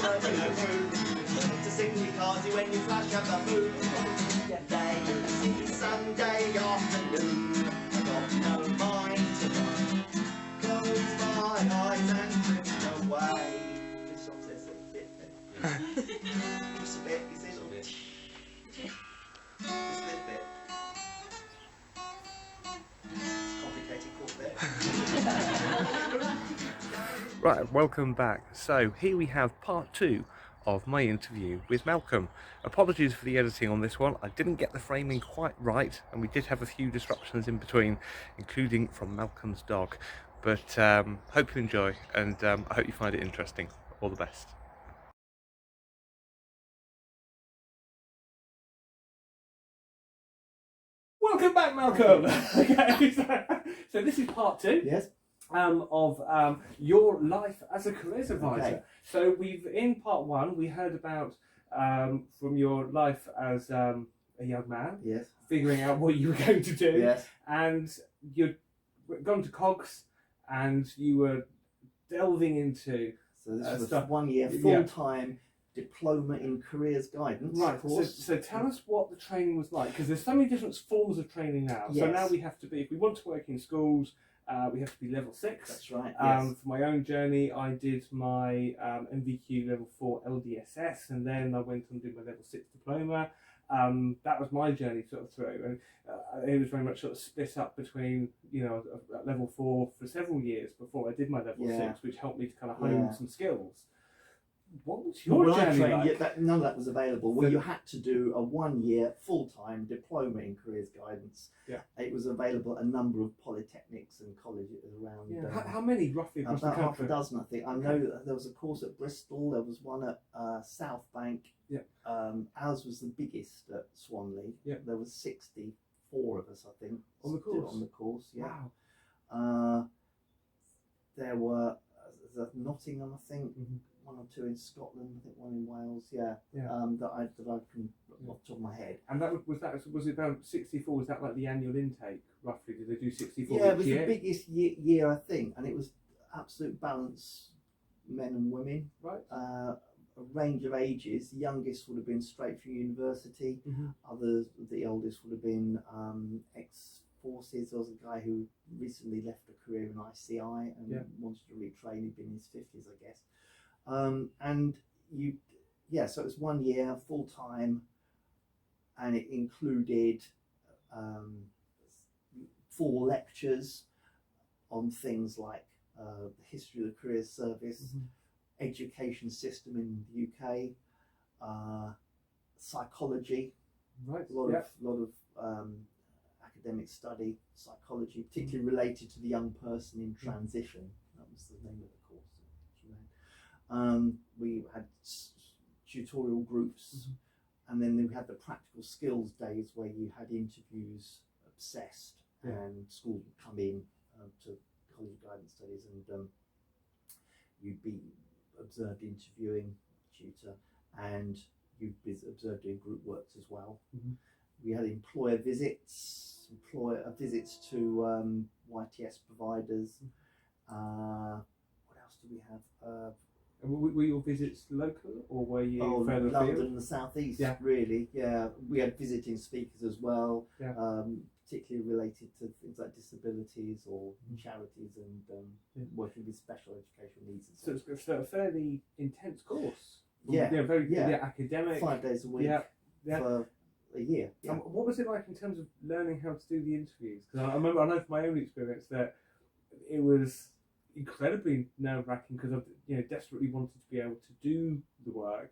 learning a groove to sing your cards when you flash up a move. Get lazy Sunday afternoon. I got no mind to run. Close my eyes and drift away. This song says a bit there. Just a bit, you see? This bit. Complicated chord there. Right, welcome back. So here we have part 2 of my interview with Malcolm. Apologies for the editing on this one. I didn't get the framing quite right, and we did have a few disruptions in between, including from Malcolm's dog. But hope you enjoy, and I hope you find it interesting. All the best. Welcome back, Malcolm. Okay, so this is part 2. Yes. Of your life as a careers advisor. Okay. So in part 1 we heard about from your life as a young man, Yes. figuring out what you were going to do, Yes. and you'd gone to COGS and you were delving into So this was stuff. 1 year full-time diploma in careers guidance. Right, course. so tell us what the training was like, because there's so many different forms of training now. So Yes. now we have to be, if we want to work in schools, we have to be level 6. That's right. Yes. For my own journey, I did my MVQ level 4 LDSS, and then I went on to do my level 6 diploma. That was my journey sort of through, and it was very much sort of split up between, you know, level 4 for several years before I did my level 6, which helped me to kind of hone some skills. What was your journey like? None of that was available. Well, you had to do a 1 year full-time diploma in careers guidance. Yeah. It was available at a number of polytechnics and colleges around. Yeah. How many roughly across the about country? half a dozen, I think. I know that there was a course at Bristol. There was one at South Bank. Yeah. Ours was the biggest at Swanley. Yeah. There was 64 of us, I think, on the course. On the course, yeah. Wow. There were Nottingham, I think. Mm-hmm. 1 or 2 in Scotland, I think 1 in Wales, that I can off the top of my head. And was it about 64? Was that like the annual intake roughly? Did they do 64? Yeah, it was the biggest year, I think, and it was absolute balance, men and women. Right. A range of ages. The youngest would have been straight from university. Mm-hmm. Others, the eldest would have been ex-forces. There was a guy who recently left a career in ICI and wanted to retrain. He'd been in his 50s, I guess. And so it was 1 year full time, and it included 4 lectures on things like the history of the careers service, education system in the UK, psychology, right? a lot of academic study, psychology, particularly related to the young person in transition. That was the name of the course. We had tutorial groups, and then we had the practical skills days where you had interviews obsessed, and schools would come in to college guidance studies, and you'd be observed interviewing tutor, and you'd be observed doing group works as well. We had employer visits, to YTS providers. What else do we have? Were your visits local, or were you further London afield? and the southeast, really. Yeah, we had visiting speakers as well, particularly related to things like disabilities or charities and working with special educational needs. And so it's a fairly intense course. Very academic. 5 days a week for a year. Yeah. What was it like in terms of learning how to do the interviews? Because I know from my own experience that it was incredibly nerve-wracking, because I desperately wanted to be able to do the work,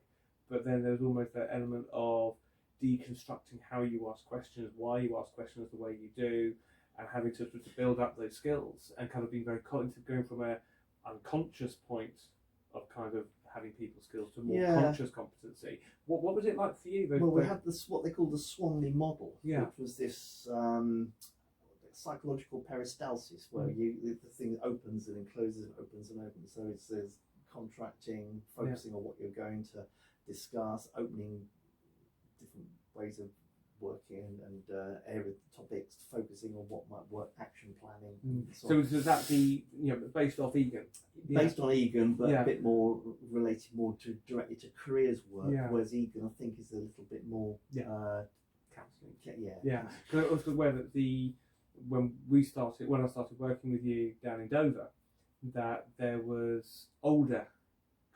but then there's almost that element of deconstructing how you ask questions, why you ask questions the way you do, and having to build up those skills, and kind of being very going from a unconscious point of kind of having people skills to more conscious competency. What was it like for you? We had what they call the Swanley model, which was this psychological peristalsis, where the thing opens and closes and opens and opens. So it says contracting, focusing on what you're going to discuss, opening different ways of working and area topics, focusing on what might work, action planning. So would that be based off Egan? Based on Egan, but Yeah. a bit more related more to directly to careers work, Yeah. whereas Egan I think is a little bit more Counselling. yeah. Because I was aware that when I started working with you down in Dover, that there was older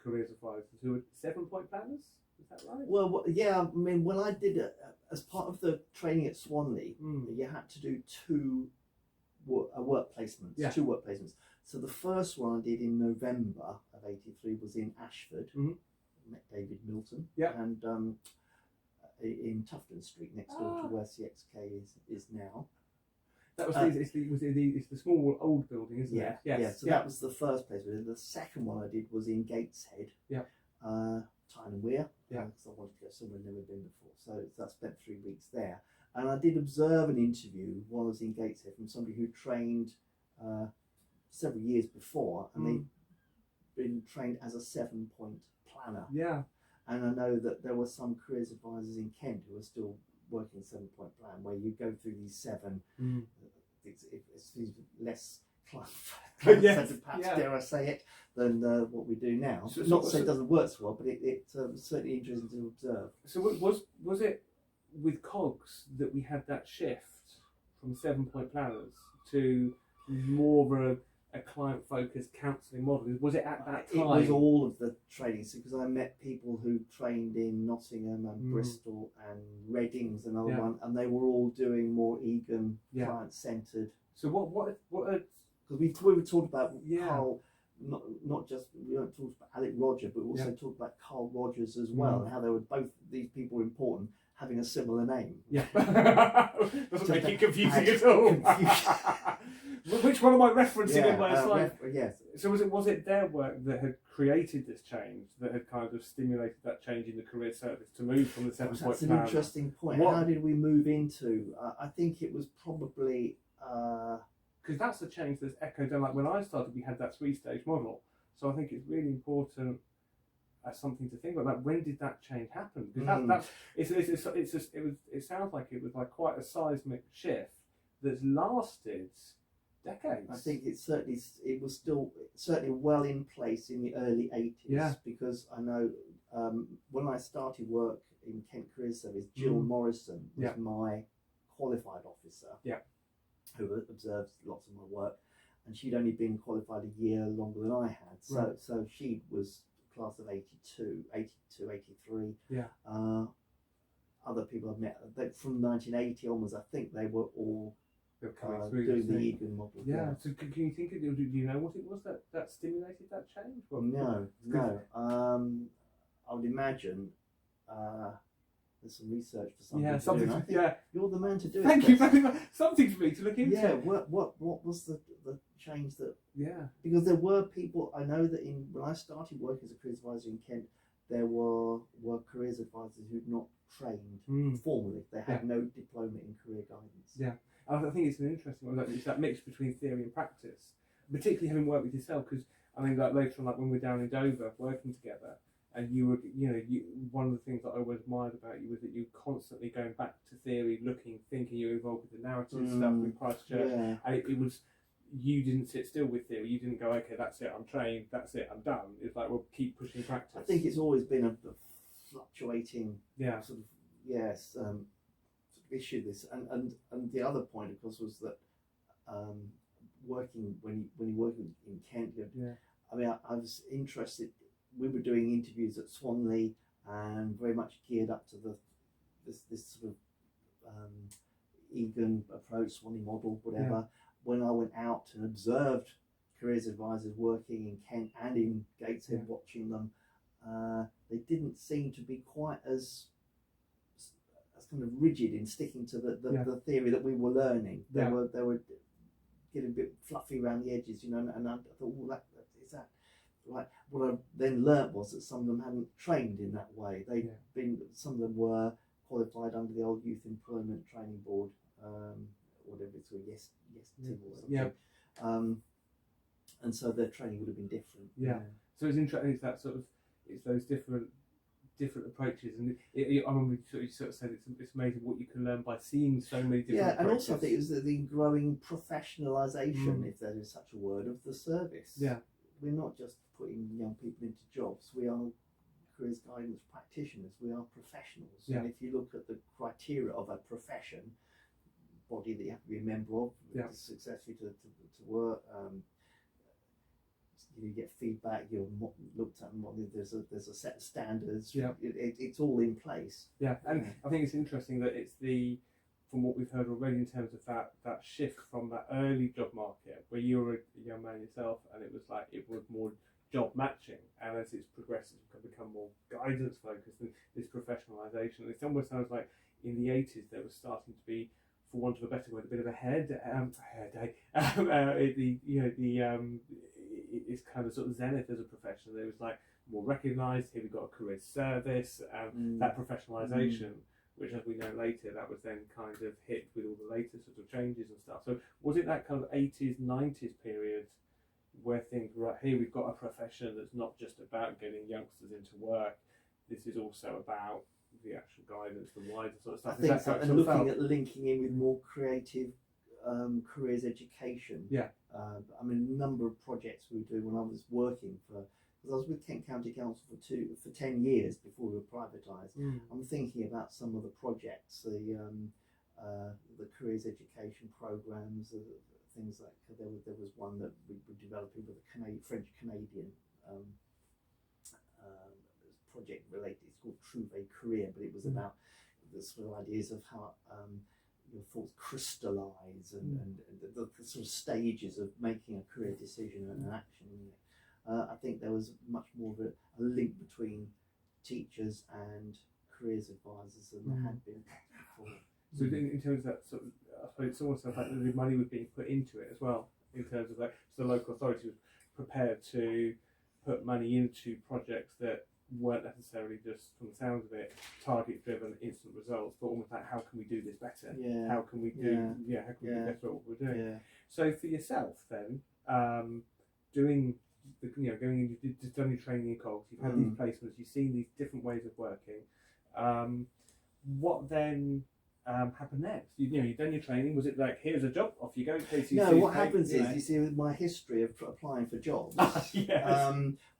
careers advisors who were 7-point planners. Is that right? Well, yeah. I mean, when I did it as part of the training at Swanley, you had to do two work placements. Yeah. 2 work placements. So the first one I did in November of '83 was in Ashford. Met David Milton. Yeah. And in Tufton Street, next door to where CXK is now. That was it's the small old building, isn't it? Yes. Yeah. So that was the first place. And the second one I did was in Gateshead. Yeah. Tyne and Wear. Yeah. Because I wanted to go somewhere I'd never been before. So I spent 3 weeks there. And I did observe an interview while I was in Gateshead from somebody who trained several years before, and they'd been trained as a 7-point planner. Yeah. And I know that there were some careers advisors in Kent who are still working 7-point plan, where you go through these 7. It's less client-centered, perhaps, dare I say it, than what we do now. Not to say it doesn't work so well, but it's certainly interesting to observe. So was it with COGS that we had that shift from 7-point planners to more of a client-focused counselling model? Was it at that time? It was all of the training, because I met people who trained in Nottingham and Bristol and Reading's another one, and they were all doing more Egan client-centred. So what because we were talking about Carl, not just, we don't talk about Alec Roger, but we also talked about Carl Rogers as well, and how they were both, these people were important, having a similar name. Yeah. Doesn't make it confusing at all. Which one am I referencing in my slide? Yes. So was it their work that had created this change, that had kind of stimulated that change in the career service to move from the 7-point plan? That's an interesting point. How did we move into? I think it was probably because that's the change that's echoed. And like when I started, we had that 3-stage model. So I think it's really important as something to think about. Like, when did that change happen? Because it sounds like it was like quite a seismic shift that's lasted decades. I think it was still certainly well in place in the early 80s, because I know when I started work in Kent Career Service, Jill Morrison was my qualified officer, who observed lots of my work, and she'd only been qualified a year longer than I had, so she was class of 82, 83. Other people I've met from 1980 onwards, I think they were all doing the Egan model. So can you think of, do you know what it was that stimulated that change? No. I would imagine there's some research for something to do. You're the man to do it. Thank you very much. Something for me to look into. Yeah, what was the change that? Yeah. Because there were people, I know that when I started working as a careers advisor in Kent, there were careers advisors who'd not trained formally. They had no diploma in career guidance. Yeah. I think it's an interesting one. It's that mix between theory and practice, particularly having worked with yourself. Because I think like later on, like when we're down in Dover working together, and you were, one of the things that I always admired about you was that you were constantly going back to theory, thinking. You were involved with the narrative stuff with Christchurch, and it was. You didn't sit still with theory. You didn't go, okay, that's it, I'm trained, that's it, I'm done. It's like, well, keep pushing practice. I think it's always been a fluctuating sort of issue. This and the other point, of course, was that working when you work in Kent. I mean, I was interested. We were doing interviews at Swanley and very much geared up to this sort of Egan approach, Swanley model, whatever. When I went out and observed careers advisors working in Kent and in Gateshead, watching them, they didn't seem to be quite as kind of rigid in sticking to the theory that we were learning. They were getting a bit fluffy around the edges, and I thought, well, is that right? What I then learnt was that some of them hadn't trained in that way. Some of them were qualified under the old Youth Employment Training Board, whatever it's called, yes team or something. And so their training would have been different. So it's interesting. It's that sort of, it's those different different approaches, and I remember you sort of said it's amazing what you can learn by seeing so many different and approaches. also I think it was the growing professionalisation, if there is such a word, of the service. Yeah. We're not just putting young people into jobs, we are careers guidance practitioners, we are professionals. Yeah. And if you look at the criteria of a profession, body that you have to be a member of, successfully to work, you get feedback, you're looked at, there's a set of standards, it's all in place. Yeah, and I think it's interesting that it's from what we've heard already in terms of that shift from that early job market where you were a young man yourself and it was like it was more job matching, and as it's progressed it's become more guidance focused and this professionalisation. It almost sounds like in the 80s there was starting to be, for want of a better word, a bit of a hair day. It's kind of sort of zenith as a profession. There was like more recognised. Here we've got a career service, that professionalisation, which, as we know later, that was then kind of hit with all the later sort of changes and stuff. So was it that kind of 80s, 90s period where things were right, here we've got a profession that's not just about getting youngsters into work, this is also about the actual guidance, the wider sort of stuff. I think so, and looking at linking in with more creative careers education. Yeah. I mean, a number of projects we were doing when I was working because I was with Kent County Council for 10 years before we were privatised. I'm thinking about some of the projects, the careers education programmes, things like there was one that we were developing with a French-Canadian project related. It's called Trouver Career, but it was about the sort of ideas of how your thoughts crystallise and the sort of stages of making a career decision and an action. I think there was much more of a link between teachers and careers advisors than there had been before. So in terms of that sort of, I suppose it's almost like the money was being put into it as well, in terms of that, so the local authority was prepared to put money into projects that weren't necessarily just, from the sounds of it, target driven instant results, but almost like how can we do this better? How can we do how can we do better at what we're doing? So for yourself then, doing the, going in, you've done your training in COGS, you've had these placements, you've seen these different ways of working. What then happened next? You've done your training. Was it like, here's a job, off you go? KCC, no, what happens is, you see, with my history of applying for jobs,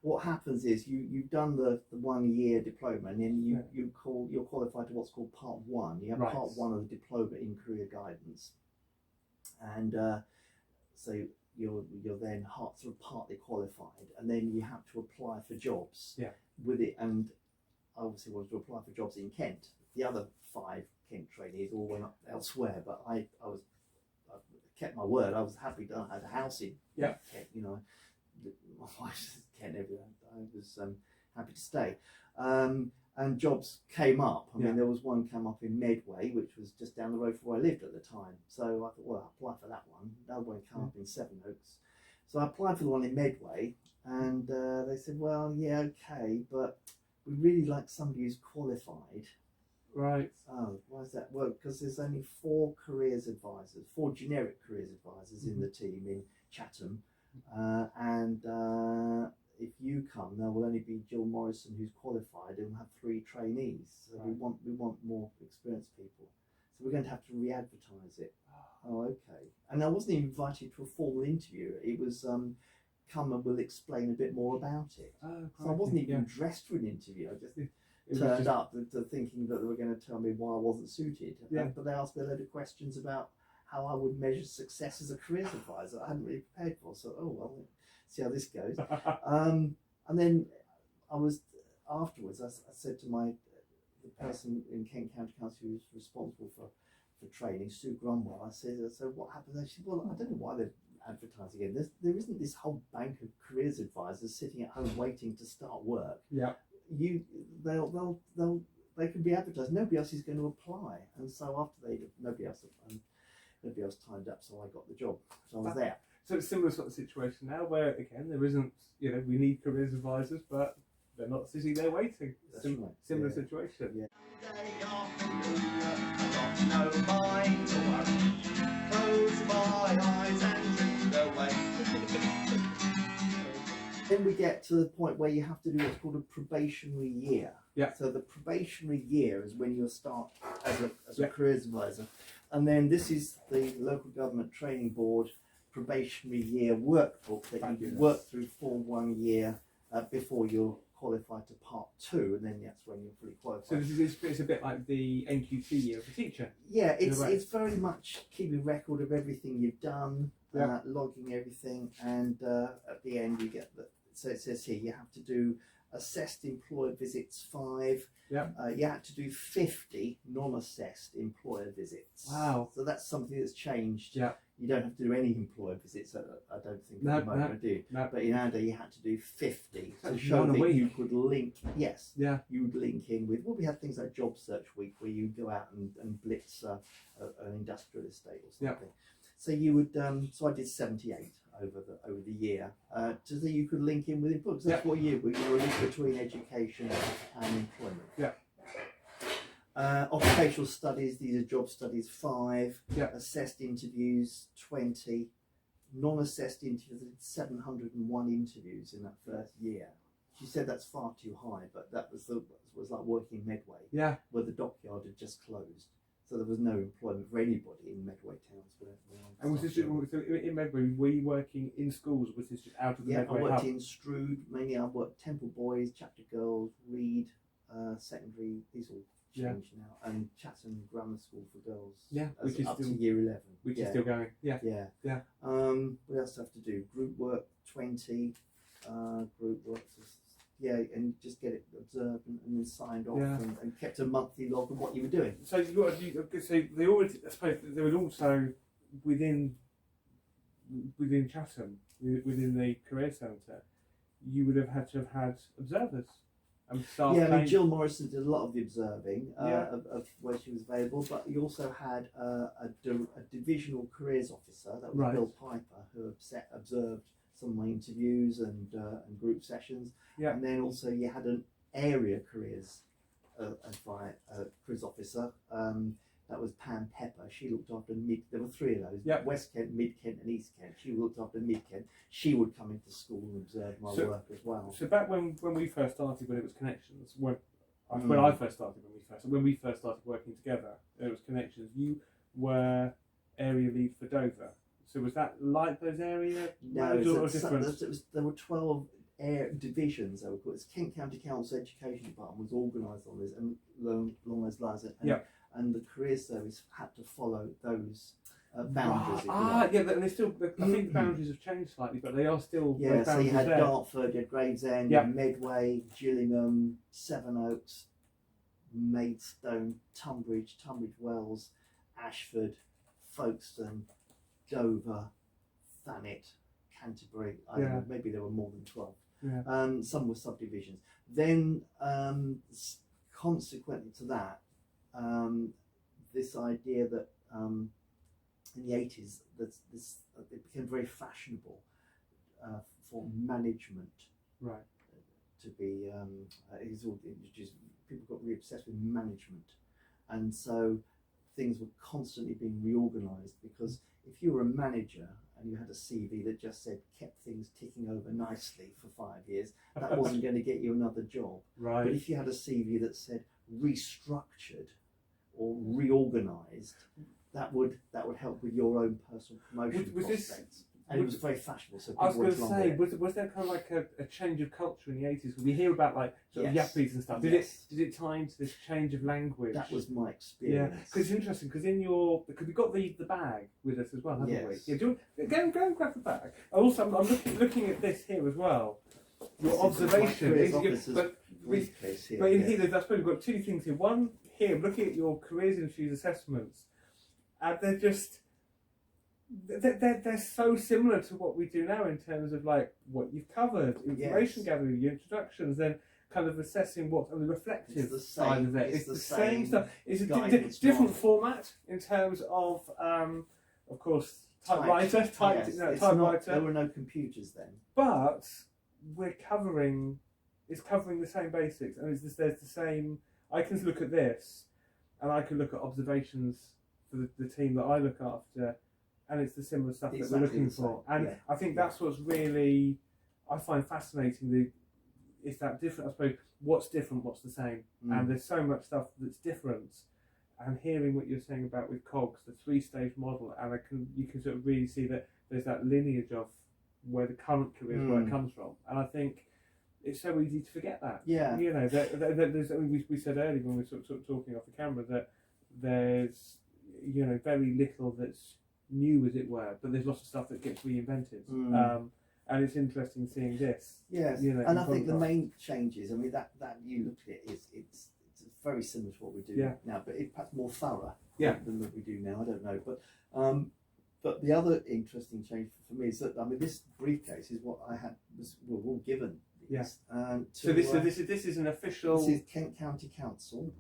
what happens is you've done the 1 year diploma, and then you're qualified to what's called Part 1. You have Part 1 of the diploma in career guidance, and so you're then sort of partly qualified, and then you have to apply for jobs with it. And I obviously wanted to apply for jobs in Kent. The other 5 Kent trainees all went up elsewhere, but I kept my word. I was happy to have a house in Kent. My wife's Kent everywhere. I was happy to stay. And jobs came up. I mean, there was one came up in Medway, which was just down the road from where I lived at the time. So I thought, well, I'll apply for that one. Another one came up in Sevenoaks. So I applied for the one in Medway, and they said, well, yeah, okay, but we really like somebody who's qualified. Right. Oh, why does that work? Because there's only 4 careers advisors, 4 generic careers advisors in the team in Chatham, and if you come, there will only be Jill Morrison who's qualified, and we'll have 3 trainees. So we want more experienced people. So we're going to have to re-advertise it. Oh, okay. And I wasn't invited to a formal interview. It was come and we'll explain a bit more about it. So I wasn't even dressed for an interview. I just turned up to thinking that they were going to tell me why I wasn't suited. But they asked me a load of questions about how I would measure success as a careers advisor. I hadn't really prepared for. So, see how this goes. And then I was, afterwards, I said to the person in Kent County Council who was responsible for training, Sue Grumwell, I said, so what happened? And she said, well, I don't know why they're advertising again. There isn't this whole bank of careers advisors sitting at home waiting to start work. They can be advertised. Nobody else is going to apply. And so after nobody else timed up, so I got the job. So I was there. So it's a similar sort of situation now, where again there isn't, we need careers advisors, but they're not sitting there waiting. Similar situation. Then we get to the point where you have to do what's called a probationary year. Yeah. So the probationary year is when you start as a Yeah. careers advisor, and then this is the local government training board probationary year workbook that you Fabulous. work through for 1 year before you're qualified to part 2, and then that's when you're fully qualified. So it's a bit like the NQT year of a teacher. Yeah, in a it's way. it's very much keeping record of everything you've done, Yeah. logging everything, and at the end you get the. So it says here you have to do assessed employer visits 5. Yeah. You had to do 50 non-assessed employer visits. Wow. So that's something that's changed. Yeah. You don't have to do any employer visits. I don't think No, at the moment I do. No. But in our day, you had to do 50 to That's show one a that week. you could link. Yes, Yeah. you would link in with. Well, we had things like Job Search Week where you go out and blitz an industrial estate or Yeah. something. So you would. So I did 78 over the year so that you could link in with employment. That's Yeah. what you were a link between education and employment. Yeah. Occupational studies, these are job studies 5, Yeah. assessed interviews 20, non-assessed interviews, I did 701 interviews in that first year. She said that's far too high, but that was like working in Medway, Yeah. where the dockyard had just closed. So there was no employment for anybody in Medway towns. And was this so in Medway? Were you working in schools? Or was this just out of the Yeah, Medway I worked hub? in Strood, mainly I worked Temple Boys, Chapter Girls, Reed, secondary, these all Yeah. changed now, and Chatham Grammar School for girls. Yeah, as which is up still- to year 11. Which yeah. is still going. Yeah. Yeah. Yeah. What else do I have to do? Group work 20, group work, and just get it observed and then signed off Yeah. and kept a monthly log of what you were doing. So so they already. I suppose there was also within Chatham, within the career centre, you would have had to have had observers and staff. Yeah, I mean, trained. Jill Morrison did a lot of the observing Yeah. of where she was available, but you also had a divisional careers officer, that was Right. Bill Piper, who observed some of my interviews and group sessions. Yeah. And then also you had an area careers careers officer. That was Pam Pepper. She looked after there were 3 of those, Yeah. West Kent, Mid Kent and East Kent. She looked after Mid Kent. She would come into school and observe my So- work as well. So back when we first started, when it was Connections, when Mm. I first started, when we first started working together, it was Connections. You were area lead for Dover. So was that like those area No, managers or different? there were 12 divisions. They were called. It's Kent County Council Education Department was organised on this and along those lines. And the career service had to follow those boundaries. if you like. Yeah, and they still. I think the boundaries have changed slightly, but they are still. Yeah, those so you boundaries had there. Dartford, you had Gravesend, you Yeah. had Medway, Gillingham, Sevenoaks, Maidstone, Tunbridge Wells, Ashford, Folkestone, Dover, Thanet, Canterbury. I don't Yeah. know, maybe there were more than 12. Yeah. Some were subdivisions. Then, consequently to that, this idea that in the 80s, it became very fashionable for management Right. to be people got really obsessed with management, and so things were constantly being reorganised, because if you were a manager and you had a CV that just said kept things ticking over nicely for 5 years, that wasn't going to get you another job. Right. But if you had a CV that said restructured or reorganised, that would help with your own personal promotion Was this- prospects. And it was very fashionable, so I was people going to went along with say, it. was there kind of like a change of culture in the 80s? Because we hear about like sort of Yes. yappies and stuff. Yes. Did it tie into this change of language? That was my Yeah, experience. because it's interesting. Because we've got the bag with us as well, haven't Yes. we? Yeah, do you, go and grab the bag. Also, I'm looking at this here as well. Your This is observation, my careers is- officer's but briefcase here. But in yes. here, I suppose we've got 2 things here. One, here, I'm looking at your careers interviews assessments, and they're just, they're so similar to what we do now in terms of like what you've covered, information Yes. gathering, your introductions, then kind of assessing what, and the reflective It's the side same- of it. it's It's the the same same stuff. It's a guidance different model. format in terms of course, typewriter, Yes, it's not- typewriter. there were no computers then. But it's covering the same basics, and there's the same. I can look at this, and I can look at observations for the team that I look after, and it's the similar stuff that Exactly we're looking the same, for. And yeah. I think that's what's really I find fascinating. It's that different. I suppose what's different, what's the same, and there's so much stuff that's different. And hearing what you're saying about with COGS, the 3-stage model, and you can sort of really see that there's that lineage of where the current career where it comes from, and I think it's so easy to forget that. Yeah. You know, there's, we said earlier when we were sort of talking off the camera that there's, you know, very little that's new, as it were, but there's lots of stuff that gets reinvented. And it's interesting seeing this. Yes, you know, and I think the main changes, I mean, that you look at it, it's very similar to what we do now, but it's perhaps more thorough than what we do now. I don't know, but the other interesting change for me is that, I mean, this briefcase is what I had we were all given. Yes. So this is an official. This is Kent County Council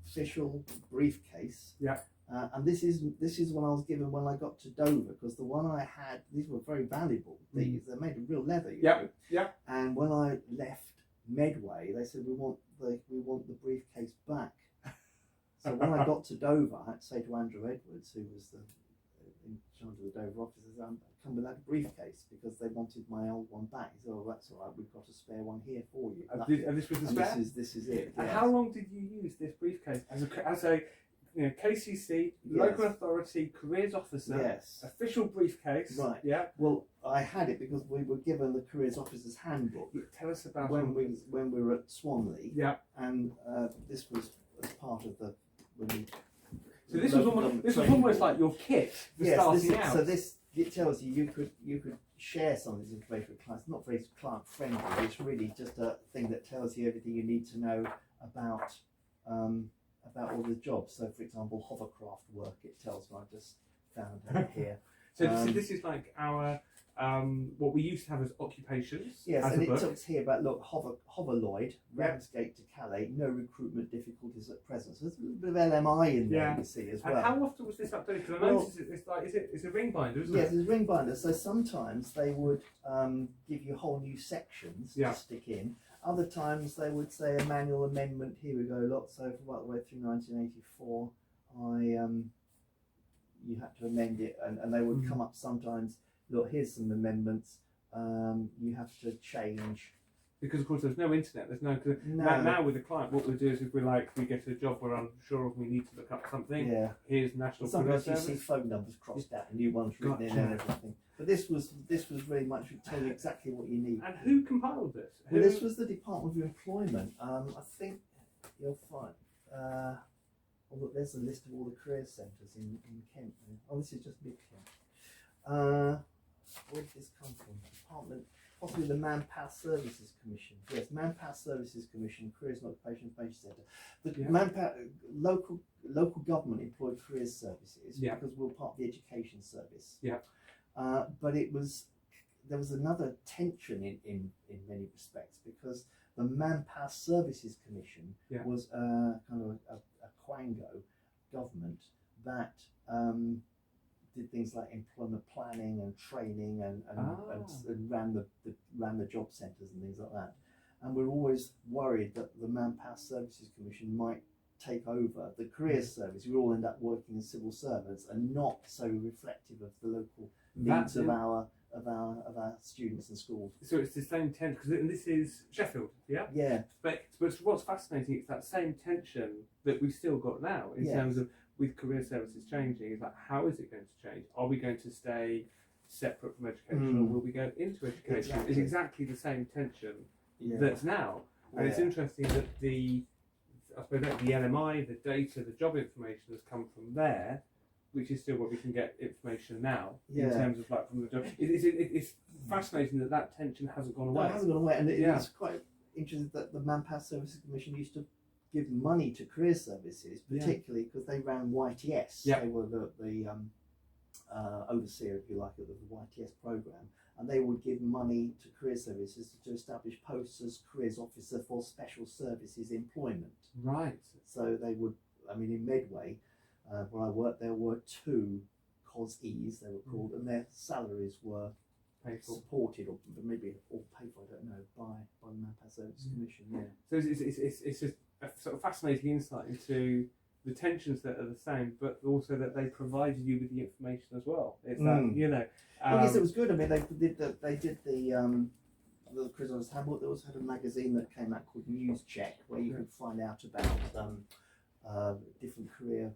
official briefcase. Yeah. And this is one I was given when I got to Dover, because the one I had, these were very valuable. They're made of real leather. You know? Yeah. And when I left Medway, they said we want the briefcase back. So when I got to Dover, I had to say to Andrew Edwards, who was in charge of the Dover office, come with that briefcase, because they wanted my old one back. He said, "Oh, that's all right. We've got a spare one here for you." And this was the spare. This is it. And how long did you use this briefcase as a you know, KCC, local authority, careers officer, official briefcase? Right. Yeah. Well, I had it because we were given the careers officer's handbook. Tell us about when we were at Swanley. Yeah. And this was as part of the. So this was almost like your kit for starting out. So it tells you could share some of this information with clients. Not very client friendly. It's really just a thing that tells you everything you need to know about all the jobs. So, for example, hovercraft work. It tells me. I just found it here. So this is like our what we used to have as occupations. Yes, and it talks here about, look, Hoverloid, Ramsgate to Calais, no recruitment difficulties at present. So there's a little bit of LMI in there, you see, as well. And how often was this updated? Because I noticed it's a ring binder, isn't it? Yes, it's a ring binder. So sometimes they would give you whole new sections to stick in. Other times they would say a manual amendment. Here we go, look. So right the way through 1984, you had to amend it, and they would come up sometimes. Look, here's some amendments. You have to change. Because, of course, there's no internet. There's no. Now with the client, what we'll do is if we get a job we're unsure of, we need to look up something. Yeah. Here's National Career Service. Sometimes you see phone numbers crossed out and new ones written in and everything. But this was very much tell you exactly what you need. And who compiled this? Well, this was the Department of Employment. I think you'll find. Look, there's a list of all the career centres in Kent. Oh, this is just mid Kent. Where did this come from? Department, possibly the Manpower Services Commission. Yes, Manpower Services Commission, Careers and Occupation Information Centre. The Manpower local government employed careers services because we're part of the education service. Yeah. But there was another tension in many respects, because the Manpower Services Commission was kind of a quango government that did things like employment planning and training and ran the job centres and things like that. And we're always worried that the Manpower Services Commission might take over the careers service. We all end up working as civil servants and not so reflective of the local needs of our students and schools. So it's the same tension, because this is Sheffield, yeah. But what's fascinating is that same tension that we've still got now in terms of, with career services changing, is like, how is it going to change? Are we going to stay separate from education, or will we go into education? Exactly. It's exactly the same tension that's now, and it's interesting that the LMI, the data, the job information has come from there, which is still where we can get information now in terms of like from the job. It's fascinating that tension hasn't gone away. No, it hasn't gone away, and it's quite interesting that the Manpower Services Commission used to give money to career services, particularly because they ran YTS. They were the overseer, if you like, of the YTS program, and they would give money to career services to establish posts as careers officer for special services employment. Right. So they would, I mean, in Medway, where I worked, there were 2 COS-Es, they were called, and their salaries were supported, or maybe all paid for, I don't know, by the Manpower Services Commission. So it's just a sort of fascinating insight into the tensions that are the same, but also that they provided you with the information as well. It's that, you know. Well, yes, it was good. I mean, they did the the Crisis Handbook. They also had a magazine that came out called News Check, where you could find out about different career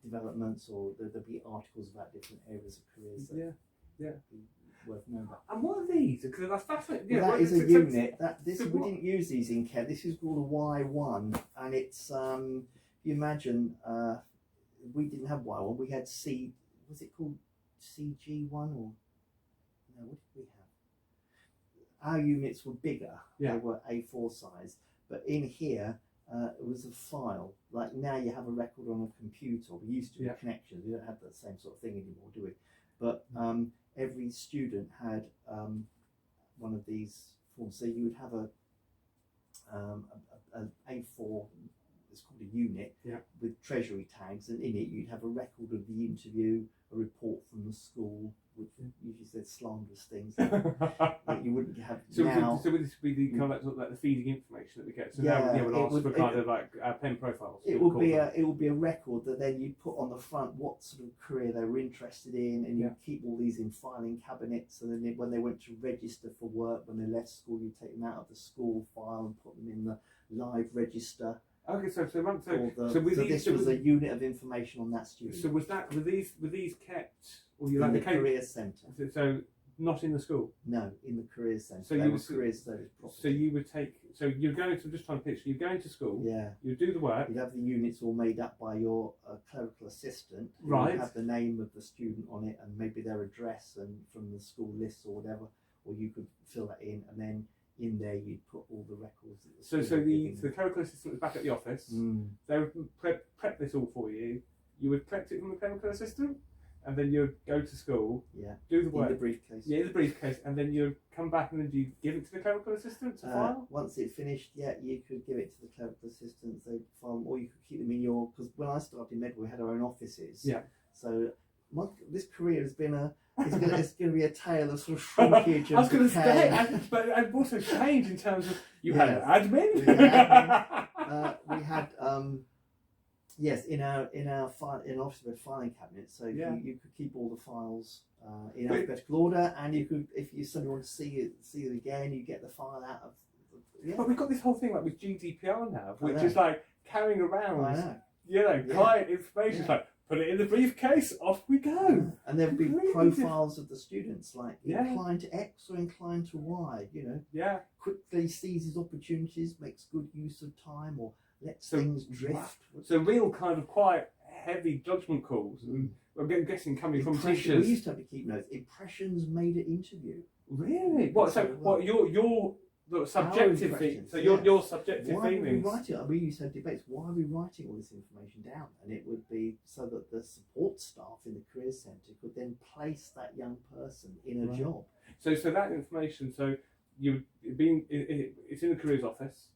developments, or there'd be articles about different areas of careers. Worth knowing about. And what are these? Because that's fascinating. Well, that is a unit. We didn't use these in Kent. This is called a Y1, and it's you imagine we didn't have Y1. We had C. Was it called CG1 or no? What did we have? Our units were bigger. Yeah. They were A4 size, but in here it was a file. Like now you have a record on a computer. We used to with connections. We don't have that same sort of thing anymore, do we? But every student had one of these forms. So you would have an A4, it's called a unit, with treasury tags, and in it you'd have a record of the interview, a report from the school, which usually said slanderous things that you wouldn't have now. So would this be the kind of like the feeding information that we get? So now we'll ask for kind of like pen profiles. It would be a record that then you'd put on the front what sort of career they were interested in, and you'd keep all these in filing cabinets. And then when they went to register for work, when they left school, you'd take them out of the school file and put them in the live register. Okay, so this was a unit of information on that student. So were these kept, or in the career centre? So not in the school. No, in the career centre. So you were career service property. So you would take. So you're going to. I'm just trying to picture. You're going to school. Yeah. You do the work. You'd have the units all made up by your clerical assistant. Who Right. would have the name of the student on it and maybe their address and from the school list or whatever. Or you could fill that in, and then in there you'd put all the records. So the clerical assistant was back at the office. They would prep this all for you. You would prep it from the clerical assistant, and then you'd go to school. Yeah. Do the work. In the briefcase. Yeah, in the briefcase, and then you'd come back and then you give it to the clerical assistant to file. Once it finished, you could give it to the clerical assistants. They'd file, or you could keep them in your. Because when I started in Medway, we had our own offices. Yeah. So this career has been it's going to be a tale of sort of shrinkage. I was going to say, but also change in terms of you had an admin. We had yes, in our office we had filing cabinets, so you could keep all the files in alphabetical order, and you could, if you suddenly want to see it again, you get the file out of. But we've got this whole thing like with GDPR now, which is like carrying around, client information. It's like, put it in the briefcase, off we go. And there would be profiles of the students, like inclined to X or inclined to Y, quickly seizes opportunities, makes good use of time, or lets things drift. So real kind of quite heavy judgment calls. And I'm guessing coming from teachers. We used to have to keep notes. Impressions made at interview. Really? What? So what? Your subjective thing. So your subjective feelings. Why are we writing? We used to have debates. Why are we writing all this information down? And it would be so that the support staff in the career centre could then place that young person in a job. So that information. So you being it's in the careers office,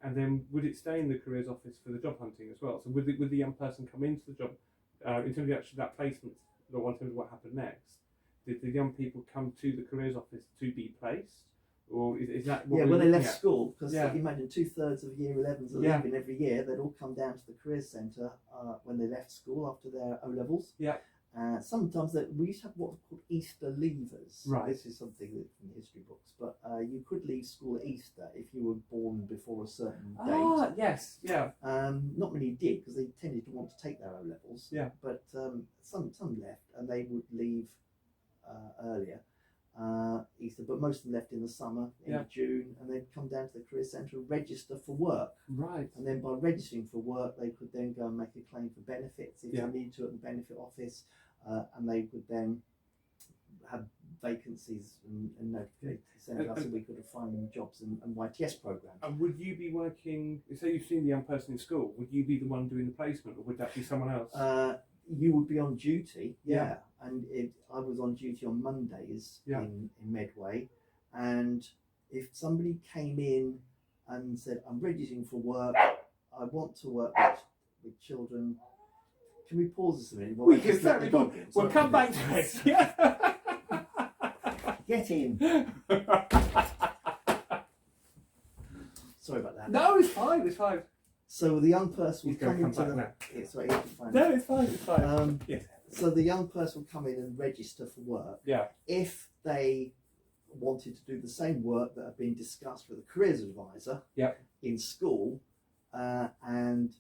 and then would it stay in the careers office for the job hunting as well? So would the young person come into the job in terms of actually that placement, or in terms of what happened next? Did the young people come to the careers office to be placed? Or is that what when they left school, because imagine 2/3 of year 11s are leaving every year, they'd all come down to the careers centre when they left school after their O-levels. Sometimes we used to have what were called Easter leavers. Right. This is something that's in the history books, but you could leave school at Easter if you were born before a certain date. Ah, yes, yeah. Not many did, because they tended to want to take their O-levels. Yeah. But some left, and they would leave earlier. Easter, but most of them left in the summer, in June, and they'd come down to the career centre and register for work. Right. And then by registering for work, they could then go and make a claim for benefits if they needed to at the benefit office, and they would then have vacancies and notifications sent us, and we could find them jobs and YTS programs. And would you be working? Say you've seen the young person in school, would you be the one doing the placement, or would that be someone else? You would be on duty, and I was on duty on Mondays in Medway, and if somebody came in and said, I'm registering for work, I want to work with children, can we pause this a minute? We can certainly pause. We'll come back to it. Get in. Sorry about that. No, it's fine, it's fine. So the young person would come into It's fine. So the young person would come in and register for work. Yeah. If they wanted to do the same work that had been discussed with a careers advisor in school, and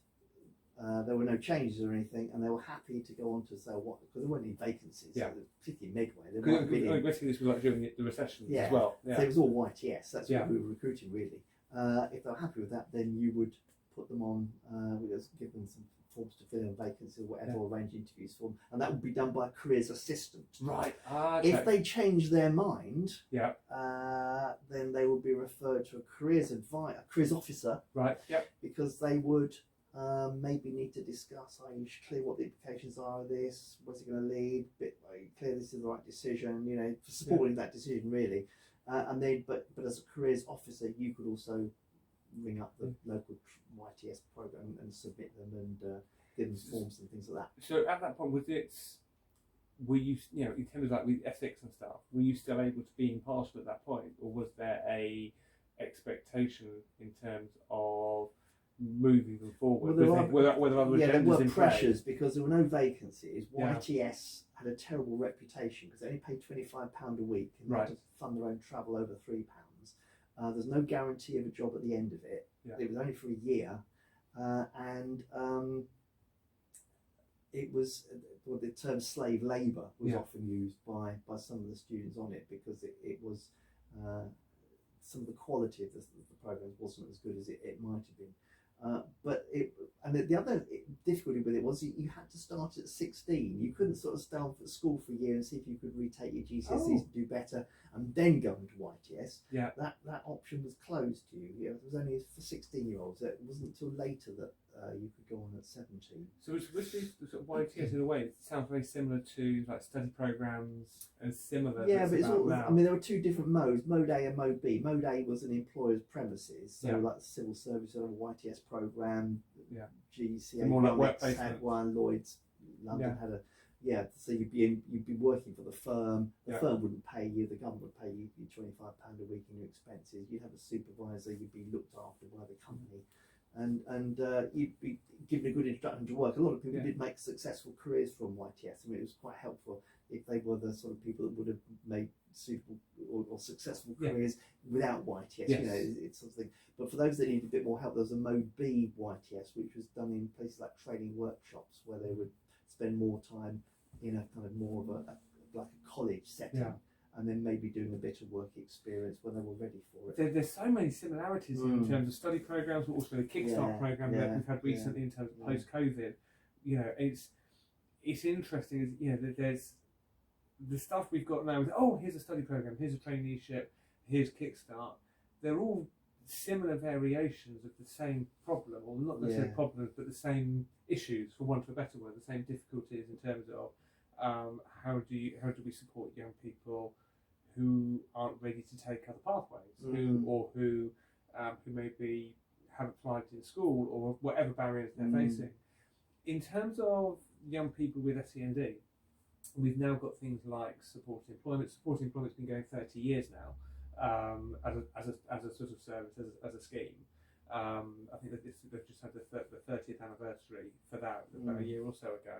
there were no changes or anything, and they were happy to go on to say what, because there weren't any vacancies, particularly midway. Basically, this was like during the recession as well. Yeah. So it was all YTS. That's what we were recruiting really. If they were happy with that, then you would put them on, give them some forms to fill in vacancy or whatever, or arrange interviews for them, and that would be done by a careers assistant. Right. Okay. If they change their mind, then they would be referred to a careers officer. Right. Yep. Because they would maybe need to discuss, are you clear what the implications are of this? Where's it going to lead? Clear this is the right decision, for supporting that decision really. And then, but as a careers officer, you could also ring up the local YTS program and submit them and give them forms and things like that. So at that point, were you, in terms of like with ethics and stuff, were you still able to be impartial at that point, or was there a expectation in terms of moving them forward? Were there other agendas there were in pressures play? Because there were no vacancies. YTS had a terrible reputation because they only paid £25 a week and they had to fund their own travel over £3. There's no guarantee of a job at the end of it. It was only for a year, and it was the term slave labour was often used by some of the students on it, because it was some of the quality of the programs wasn't as good as it might have been. But the other difficulty with it was you had to start at 16. You couldn't sort of stay on for school for a year and see if you could retake your GCSEs and do better and then go into YTS. That option was closed to you. It was only for 16-year-olds. It wasn't until later that you could go on at 17. So with these sort of YTS, in a way, it sounds very similar to like study programs and similar. Yeah, but it's all, there were two different modes, Mode A and Mode B. Mode A was an employer's premises, so like the civil service had a YTS program, GCA more like workplace had one, Lloyd's London had a so you'd be working for the firm. The firm wouldn't pay you. The government would pay you £25 a week in your expenses. You'd have a supervisor. You'd be looked after by the company, and you'd be given a good introduction to work. A lot of people did make successful careers from YTS. I mean, it was quite helpful if they were the sort of people that would have made suitable or successful careers without YTS. It's something. But for those that needed a bit more help, there was a Mode B YTS, which was done in places like training workshops, where they would spend more time in a kind of more of like a college setting, and then maybe doing a bit of work experience when they were ready for it. There's so many similarities in terms of study programs, but also the Kickstart program that we've had recently in terms of post-COVID. It's interesting. That there's the stuff we've got now. Here's a study program, here's a traineeship, here's Kickstart. They're all similar variations of the same problem, or not the same problems, but the same issues, for want of a better word, the same difficulties in terms of how do we support young people who aren't ready to take other pathways, who maybe haven't applied in school, or whatever barriers they're facing. In terms of young people with SEND, we've now got things like supported employment. Supported employment's been going 30 years now. As a sort of service, as a scheme. I think that they've just had the 30th anniversary for that about a year or so ago.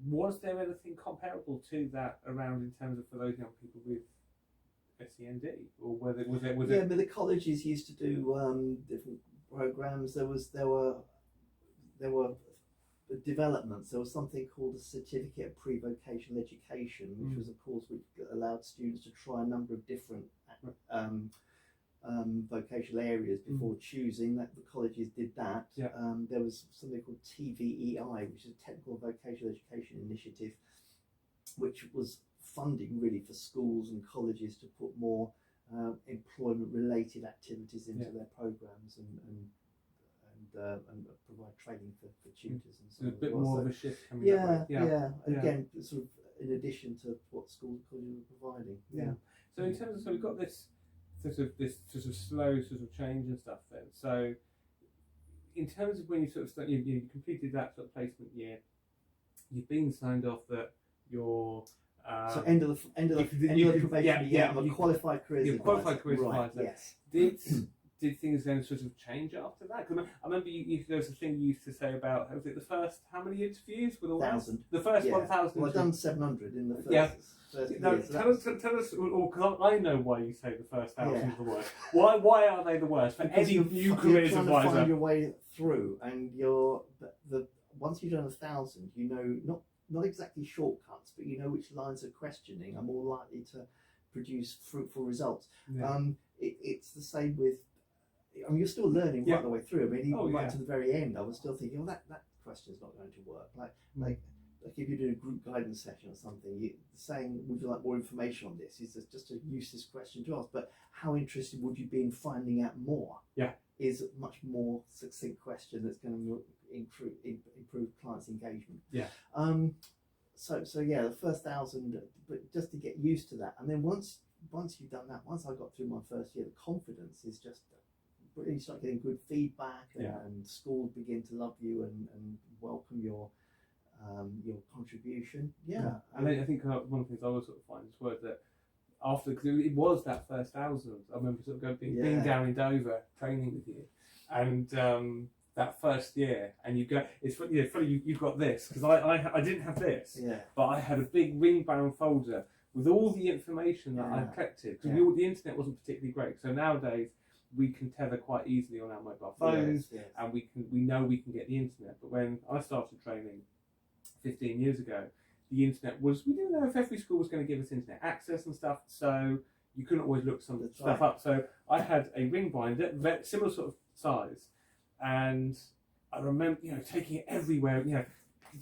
Was there anything comparable to that around in terms of for those young people with SEND, or was it? But the colleges used to do different programs. There were developments. There was something called a certificate of pre-vocational education, which was a course which allowed students to try a number of different vocational areas before choosing. That the colleges did that. There was something called TVEI, which is a Technical Vocational Education Initiative, which was funding really for schools and colleges to put more employment-related activities into their programs and provide training for tutors and so on. A bit more of a shift coming that way. Again, sort of in addition to what schools and colleges were providing. So in terms of, we've got this sort of slow sort of change and stuff then. So in terms of when you sort of you completed that sort of placement year, you've been signed off that you're so end of the probation year. I'm a qualified careers advisor. Qualified careers advisor. Yes. did things then sort of change after that? Because I remember there was a thing you used to say about, was it the first, how many interviews with all 1,000. The first Yeah. 1,000. Well, I've done 700 in the first. Yeah. First No, year, so tell us, or because I know why you say the first 1,000 Yeah. are the worst. Why are they the worst for because any you're new fi- careers you're trying to advisor? find your way through, and once you've done 1,000, you know not exactly shortcuts, but you know which lines of questioning are more likely to produce fruitful results. Yeah. It's the same with. I mean, you're still learning right the way through. I mean, even right yeah. to the very end, I was still thinking, that question's not going to work. Like if you're doing a group guidance session or something, saying, would you like more information on this, is just a useless question to ask. But how interested would you be in finding out more? Yeah. Is a much more succinct question that's going to improve clients' engagement. Yeah. So yeah, the first 1,000, but just to get used to that, and then once you've done that, once I got through my first year, the confidence is just. You start getting good feedback, and schools begin to love you and welcome your contribution. Yeah, and I think one of the things I always sort of find is that after, because it was that first 1,000, I remember sort of being down in Dover training with you, and that first year, and you go, it's funny you've got this, because I didn't have this, but I had a big ring bound folder with all the information that I collected, because the internet wasn't particularly great, so nowadays we can tether quite easily on our mobile phones, and we know we can get the internet. But when I started training 15 years ago, the internet we didn't know if every school was going to give us internet access and stuff, so you couldn't always look some stuff up. So I had a ring binder, similar sort of size, and I remember taking it everywhere.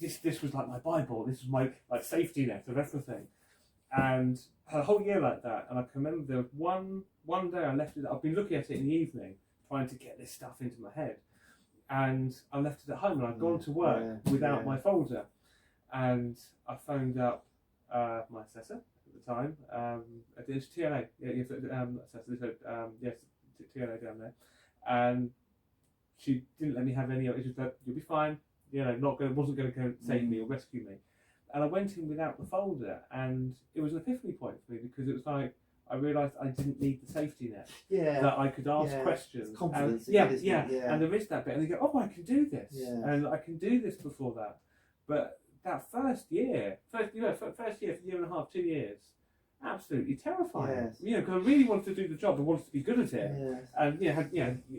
This was like my Bible. This was my safety net of everything. And I had a whole year like that, and I can remember there was one day I left it. I've been looking at it in the evening, trying to get this stuff into my head, and I left it at home. And I'd gone to work without my folder, and I phoned up my assessor at the time. It was TLA, assessor. Yes, TLA down there, and she didn't let me have any. It was just like, you'll be fine. Wasn't going to save me or rescue me. And I went in without the folder, and it was an epiphany point for me, because it was like I realised I didn't need the safety net. That I could ask questions. Confidence. And, and there is that bit, and they go, "Oh, I can do this," and I can do this before that. But that first year for a year and a half, 2 years, absolutely terrifying. Because I really wanted to do the job, I wanted to be good at it, and had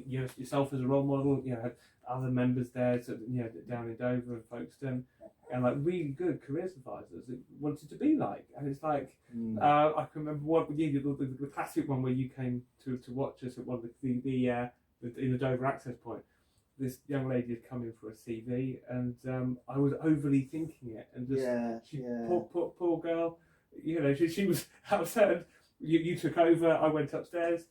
yourself as a role model. Had other members there, down in Dover and Folkestone, and really good careers advisors that wanted to be like. And it's like I can remember the classic one where you came to watch us at one of the in the Dover access point. This young lady had come in for a CV, and I was overly thinking it, and just poor girl. She was upset. You took over. I went upstairs,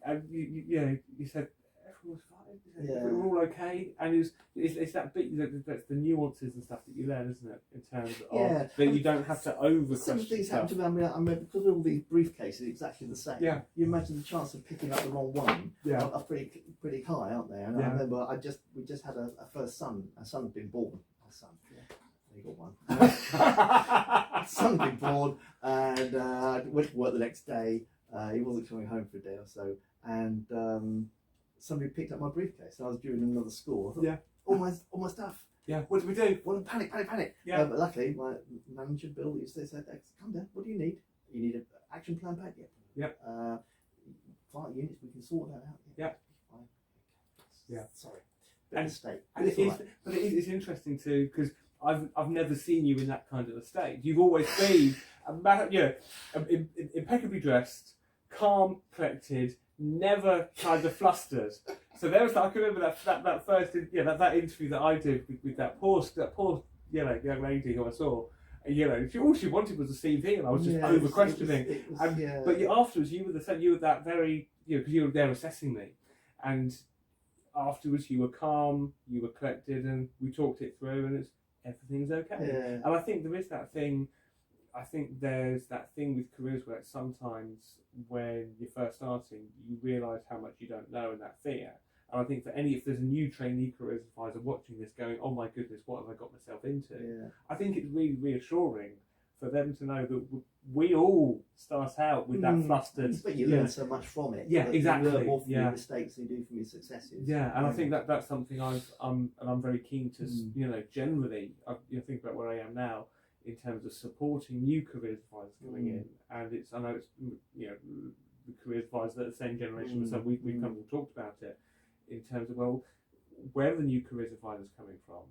and you said everyone was fine. We're all okay, and it's that bit that's the nuances and stuff that you learn, isn't it? In terms of that you don't have to over question. Some things happen to me. I mean, because of all these briefcases, exactly the same. Yeah. You imagine the chance of picking up the wrong one are pretty high, aren't they? And I remember we just had a first son. Our son had been born. Our son. You got one. Son had been born, and I went to work the next day. He wasn't coming home for a day or so, and somebody picked up my briefcase. I was due in another school. I thought, all my stuff. Yeah. What do we do? Well, panic. Yeah. But luckily, my manager Bill said, "Come down. What do you need? You need an action plan pack? Yep. Flight units. We can sort that out. Yep. Fine. Yeah. Sorry. Mistake. But it's interesting too, because I've never seen you in that kind of a state. You've always been impeccably dressed, calm, collected, never kind of flustered. So there was I can remember that first that interview that I did with that poor young lady who I saw. All she wanted was a CV, and I was just over questioning. But afterwards, you were that very because you were there assessing me, and afterwards you were calm, you were collected, and we talked it through, and everything's okay. And I think there is that thing. I think there's that thing with careers where sometimes when you're first starting, you realise how much you don't know, and that fear. And I think if there's a new trainee careers advisor watching this going, "Oh my goodness, what have I got myself into?" I think it's really reassuring for them to know that we all start out with that flustered. But you learn so much from it. Yeah, exactly. You learn more from your mistakes than you do from your successes. Yeah, and I think that's something and I'm very keen to, generally, think about where I am now in terms of supporting new careers advisors coming in, and I know it's the careers advisors that are the same generation, so we've kind of talked about it in terms of, well, where are the new careers advisors coming from?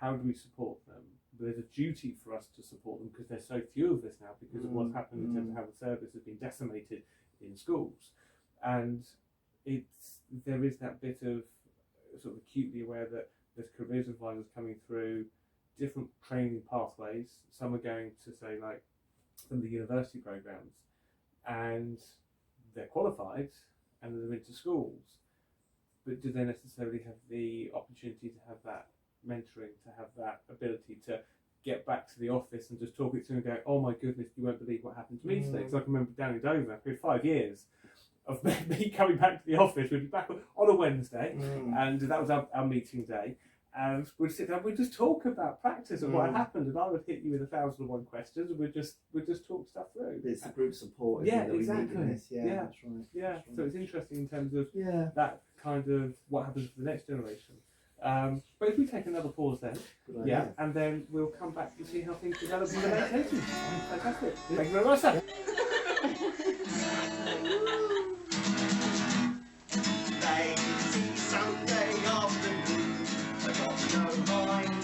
How do we support them? There's a duty for us to support them because there's so few of us now because of what's happened in terms of how the service has been decimated in schools. And there is that bit of sort of acutely aware that there's careers advisors coming through different training pathways. Some are going to say like some of the university programs, and they're qualified and they're into schools, but do they necessarily have the opportunity to have that mentoring, to have that ability to get back to the office and just talk it to and go, oh my goodness, you won't believe what happened to me today. Because I can remember down in Dover, for 5 years of me coming back to the office. We'd be back on a Wednesday, and that was our meeting day. And we'd sit down, we'd just talk about practice and what had happened, and I would hit you with 1,001 questions, and we'd just talk stuff through. It's the group support. Yeah, that we exactly. need in this. Yeah, that's right. Yeah, that's right. So it's interesting in terms of that kind of what happens for the next generation. But if we take another pause then, and then we'll come back to see how things develop in the late 80s. Fantastic. Thank you very much, sir. Lazy Sunday afternoon, I got no mind